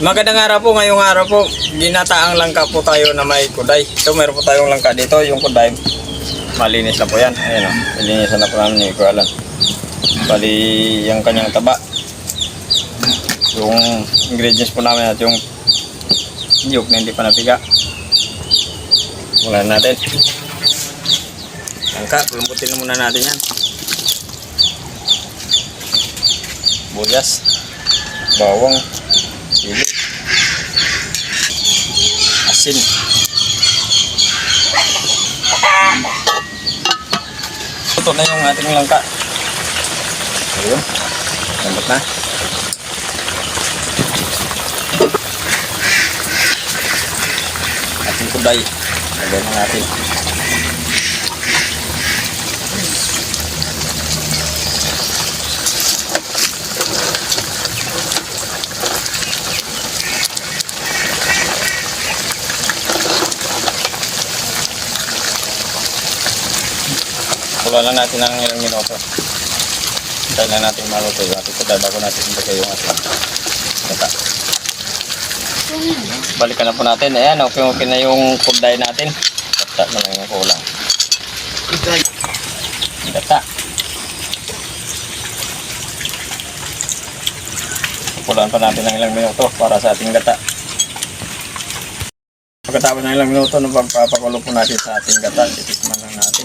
Magandang araw po, ngayong araw po, ginataang langka po tayo na may kuday. Ito, meron po tayong langka dito, yung kuday, malinis na po yan. Ayan o, ilinisan na po namin ni Kuya Alan. Bali, yung kanyang taba. Yung ingredients po namin at yung yolk na hindi pa napiga. Mula natin. Langka, lambutin na muna natin yan. Buyas, bawang, sili, asin. Ito na yung ating langka. Ayun, lambot na. Ating kuday, lagay na natin. Kulang lang natin ng ilang minuto. Hintayin lang natin maluto yung ating kuday bago natin ilagay yung ating gata. Balikan na po natin. Ayan, okay na yung kuday natin. Gata na lang yung kulang. Gata. Kulang pa natin ng ilang minuto para sa ating gata. Pagkatapos ng ilang minuto, papakulo po natin sa ating gata. Titikman lang natin.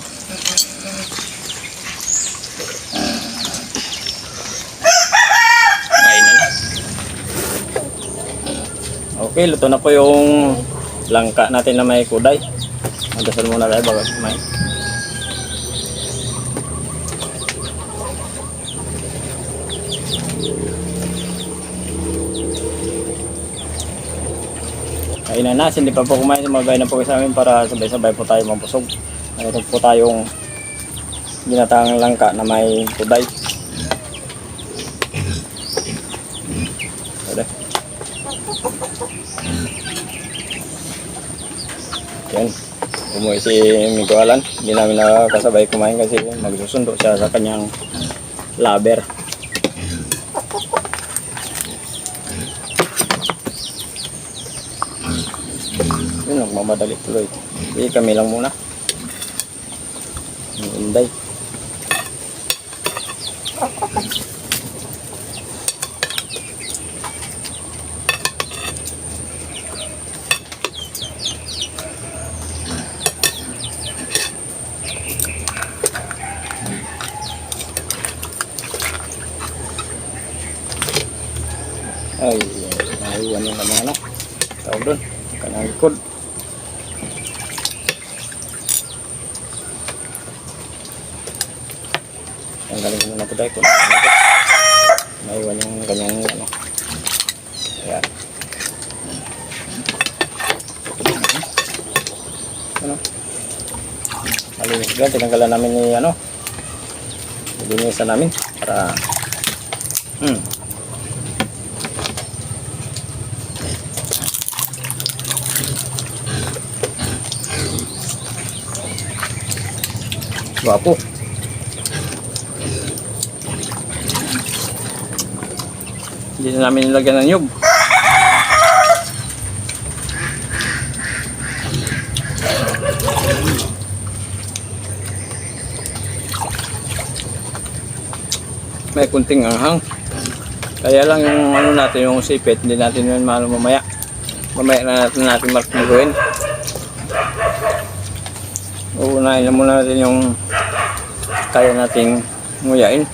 Okay, luto na po yung langka natin na may kuday. Magdasal muna tayo bago kumain. Kainan na, hindi pa po kumain. Sumabay na po sa amin para sabay-sabay po tayo mabusog. Mayroon po tayong ginataang langka na may kuday. Yan, umuwi si Miguel Alan. Hindi namin nakasabay kumain kasi magsusundo siya sa kanyang lover. Yun, nagmamadali tuloy. Hindi, kami lang muna. Hinday. Ay, naiwan yung naman tawag doon, kanang likod. Ang galing mo na po tayo, naiwan yung kanyang ayan. Malinis gan, tinanggalan namin ni linisan namin para guwapo. Hindi na namin nilagyan ng nyug. May kunting anghang. Kaya lang yung natin, yung sipit, hindi natin yun mamaya. Mamaya na natin markuruin. Uunahin na muna natin yung kaya nating nguyain.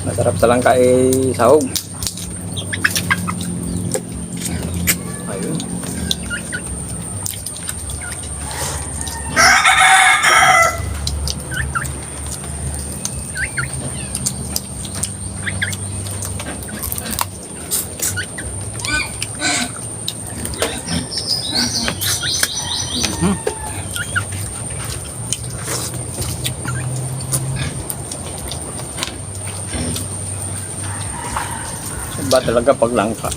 Masarap sa langka sahog. Ayun. Iba talaga pag langka.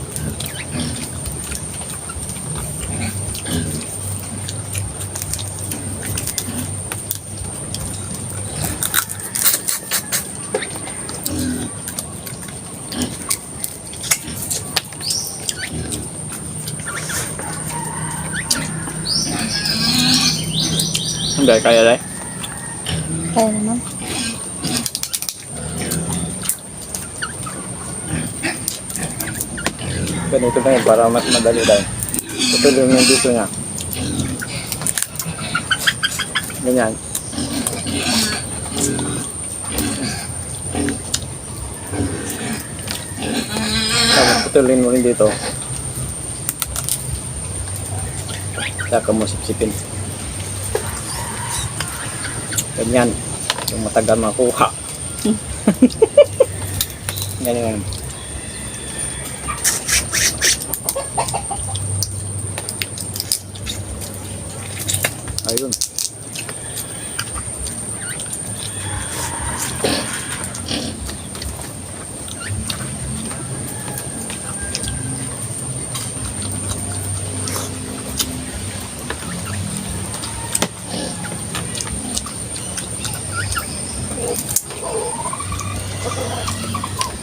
Hindi, kaya dahil. Kaya naman. Ganito na yun para mas madali dahil. Ito yung dito niya. Ganyan. Tapos putulin mo rin dito. Saka mo sipsipin. Ganyan. Yung matagal makuha. Ganyan. Ayun.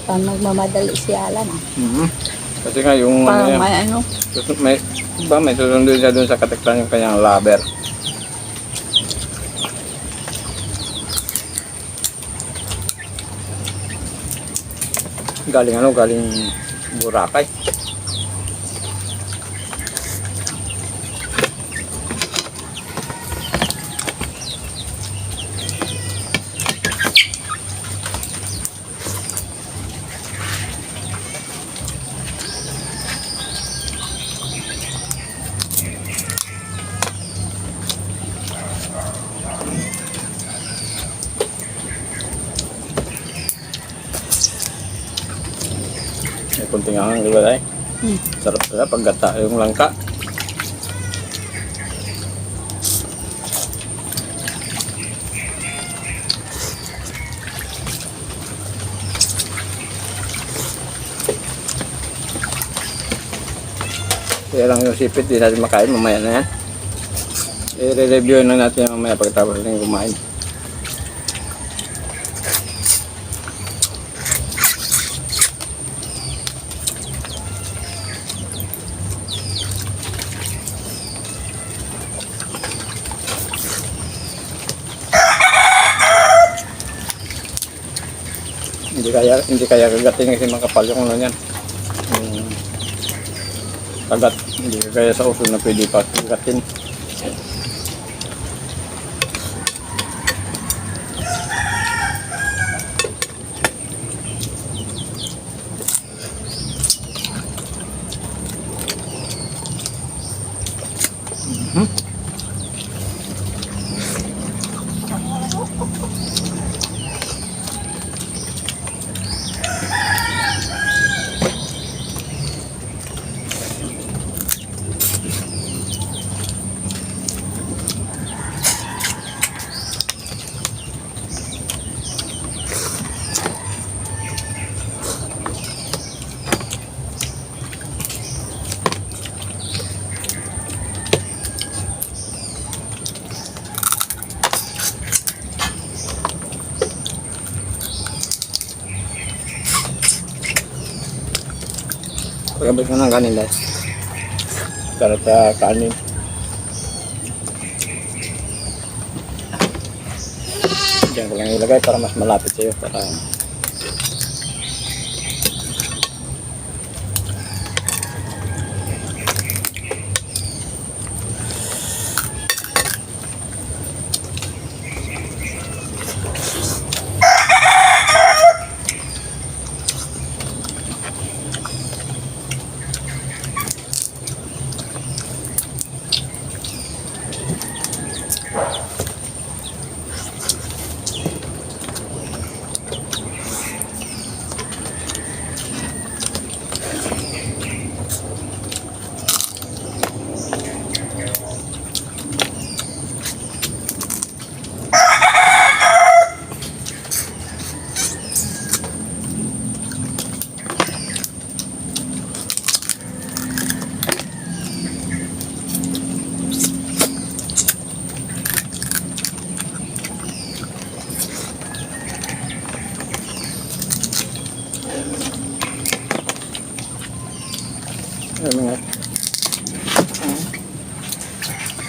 Parang nagmamadali si Alan. Kasi nga yung Parang ano may yan, ano. may susunod siya dun sa katiklan yung kanyang laber. Galing Boracay. May kunting angang, di ba tayo? Sarap pala pag gata yung langka. Kaya lang yung sipit, di natin makain, mamaya na yan. I-review na natin mamaya pagkatapos natin kumain. Hindi kaya kagatin kasi makapal yung ano niyan. Kagat, hindi kaya sa uso na pwede pa kagatin. Pagkabit mo ng kanin dahil. Sarap sa kanin. Diyan ko lang ilagay para mas malapit sa'yo. Para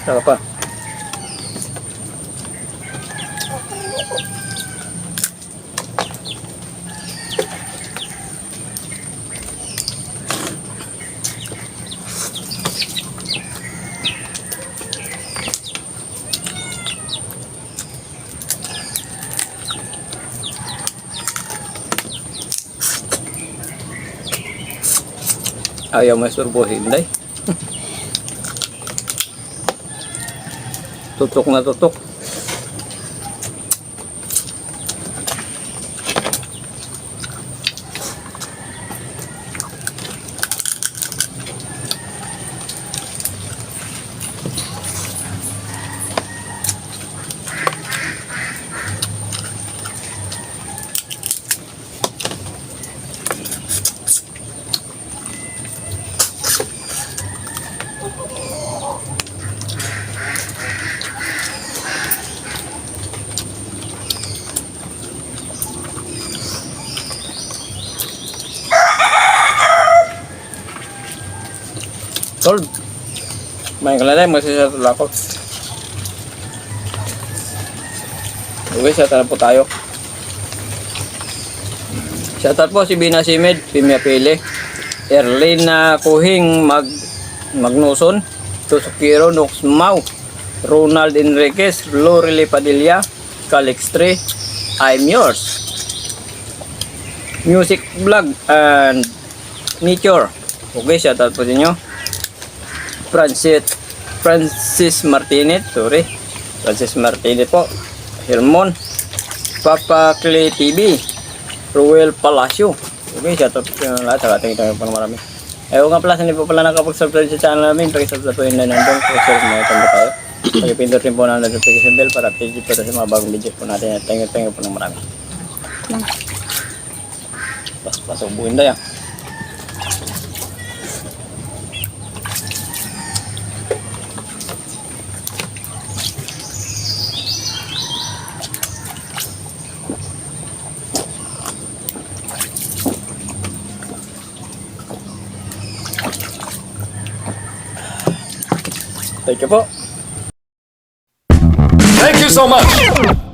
Saka pa. Ayaw may surbuhin, day. Tutok na tutok. Tol, main kalalay, magsisarap ako. Okay, shoutout po tayo. Shoutout po si Bina Simid, Pimia Pili, Erlina Kuhing Magnuson, Tusukiro Noxmau, Ronald Enriquez, Lorely Padilla, Calix 3, I'm yours. Music Vlog and Nature. Okay, shoutout po sa inyo. Francis Martinez, sorry. Francis Martinez po. Hermon. Papa Clay TV. Ruel Palacio. Okay, shoutout po yung lahat. Sa ating ito po na marami. Ayaw nga pala, hindi po pala nakapag-subscribe sa channel namin. Pakisubscribe po yun na nandun. Pakisubscribe mga tanda tayo. Pakipindot rin po na notification bell para update po sa mga bagong video po natin. Thank you po ng marami. Pasubuhin na yan. Thank you po. Thank you so much.